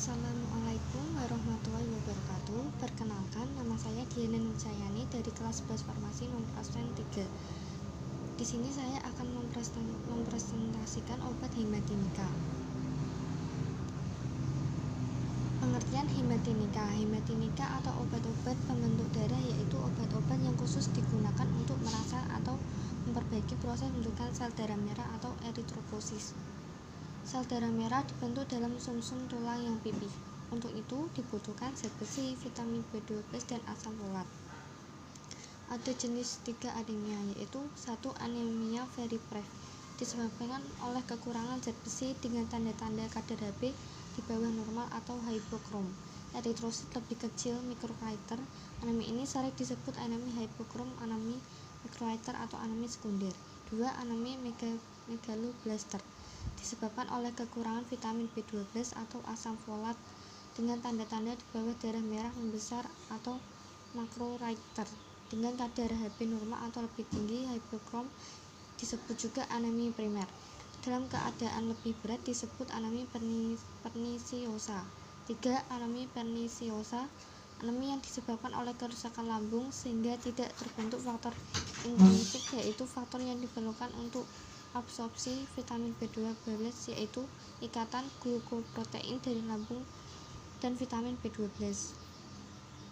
Assalamualaikum warahmatullahi wabarakatuh. Perkenalkan, nama saya Diana Nurjayani dari kelas 11 Farmasi nomor absen 3. Di sini saya akan mempresentasikan obat hematinika. Pengertian hematinika. Hematinika atau obat-obat pembentuk darah yaitu obat-obat yang khusus digunakan untuk merangsang atau memperbaiki proses pembentukan sel darah merah atau eritropoiesis. Sel darah merah dibentuk dalam sumsum tulang yang pipih. Untuk itu dibutuhkan zat besi, vitamin B12 dan asam folat. Ada jenis 3 anemia, yaitu 1. Anemia very breve disebabkan oleh kekurangan zat besi dengan tanda-tanda kadar Hb di bawah normal atau hypokrom. Eritrosit lebih kecil microwriter. Anemia ini sering disebut anemia hypokrom, anemia microwriter atau anemia sekunder. 2. Anemia megaloblaster disebabkan oleh kekurangan vitamin B12 atau asam folat dengan tanda-tanda di bawah darah merah membesar atau macrowriter dengan kadar Hb normal atau lebih tinggi. Hypokrom disebut juga anemia primer. Dalam keadaan lebih berat disebut anemia perniciosa. 3. Anemia perniciosa, anemia yang disebabkan oleh kerusakan lambung sehingga tidak terbentuk faktor intrinsik, yaitu faktor yang diperlukan untuk absorpsi vitamin B12 yaitu ikatan glukoprotein dari lambung dan vitamin B12.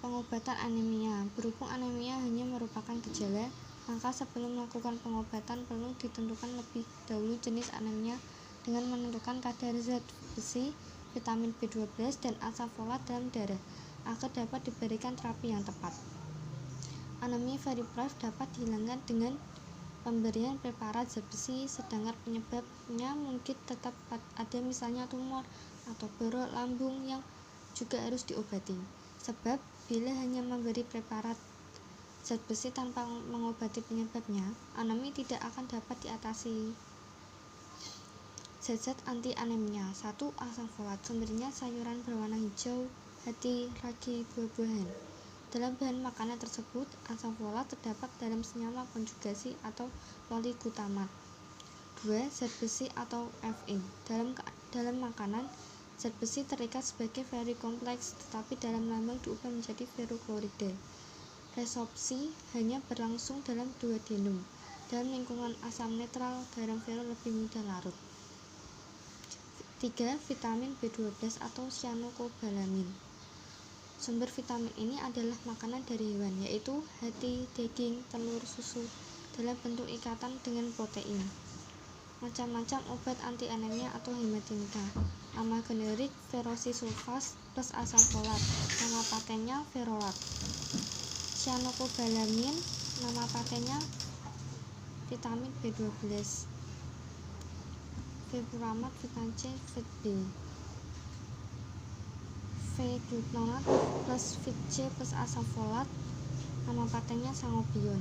Pengobatan anemia. Berhubung anemia hanya merupakan gejala, maka sebelum melakukan pengobatan perlu ditentukan lebih dahulu jenis anemia dengan menentukan kadar zat besi, vitamin B12 dan asam folat dalam darah agar dapat diberikan terapi yang tepat. Anemia very breve dapat dihilangkan dengan pemberian preparat zat besi, sedangkan penyebabnya mungkin tetap ada, misalnya tumor atau borok lambung yang juga harus diobati. Sebab bila hanya memberi preparat zat besi tanpa mengobati penyebabnya, anemia tidak akan dapat diatasi. Zat-zat anti anemia. 1. Asam folat. Sumbernya sayuran berwarna hijau, hati, ragi, buah-buahan. Dalam bahan makanan tersebut, asam folat terdapat dalam senyawa konjugasi atau poliglutamat. 2. Zat besi atau Fe. Dalam makanan, zat besi terikat sebagai very kompleks, tetapi dalam lambung diubah menjadi ferroklorida. Resorpsi hanya berlangsung dalam 2 denum. Dalam lingkungan asam netral, garam ferro lebih mudah larut. 3. Vitamin B12 atau cyanokobalamin. Sumber vitamin ini adalah makanan dari hewan, yaitu hati, daging, telur, susu dalam bentuk ikatan dengan protein. Macam-macam obat anti anemia atau hematinika. Nama generik ferrosisulfas plus asam folat. Nama patennya Ferolat. Cyanokobalamin, nama patennya vitamin B12. Fepuramat, vitamin C, vit B. V-gluconat plus vit C plus asam folat, nama patennya Sangobion.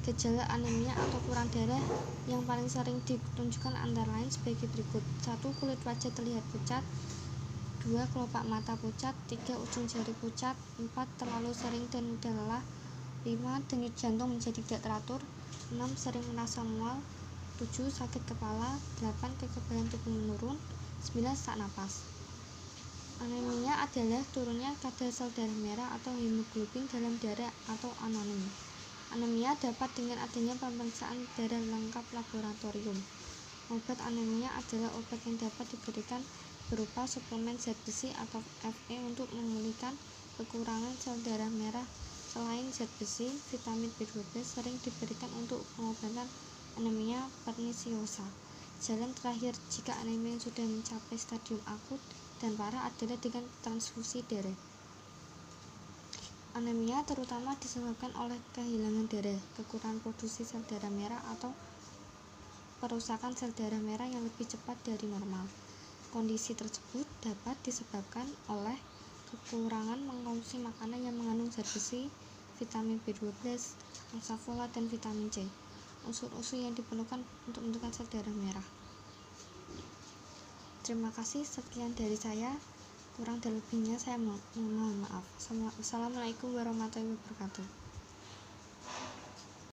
Gejala anemia atau kurang darah yang paling sering ditunjukkan antara lain sebagai berikut. 1. Kulit wajah terlihat pucat. 2. Kelopak mata pucat. 3. Ujung jari pucat. 4. Terlalu sering dan mudah lelah. 5. Denyut jantung menjadi tidak teratur. 6. Sering merasa mual. 7. Sakit kepala. 8. Kekebalan tubuh menurun. 9. Sesak napas. Anemia adalah turunnya kadar sel darah merah atau hemoglobin dalam darah atau anonim. Anemia dapat dengan adanya pemeriksaan darah lengkap laboratorium. Obat anemia adalah obat yang dapat diberikan berupa suplemen zat besi atau Fe untuk memulihkan kekurangan sel darah merah. Selain zat besi, vitamin B12 sering diberikan untuk pengobatan anemia perniciosa. Jalan terakhir jika anemia sudah mencapai stadium akut dan parah adalah dengan transfusi darah. Anemia terutama disebabkan oleh kehilangan darah, kekurangan produksi sel darah merah atau perusakan sel darah merah yang lebih cepat dari normal. Kondisi tersebut dapat disebabkan oleh kekurangan mengkonsumsi makanan yang mengandung zat besi, vitamin B12, asam folat dan vitamin C. Unsur-unsur yang diperlukan untuk membentuk sel darah merah. Terima kasih, sekian dari saya. Kurang dan lebihnya saya mohon maaf. Assalamualaikum warahmatullahi wabarakatuh.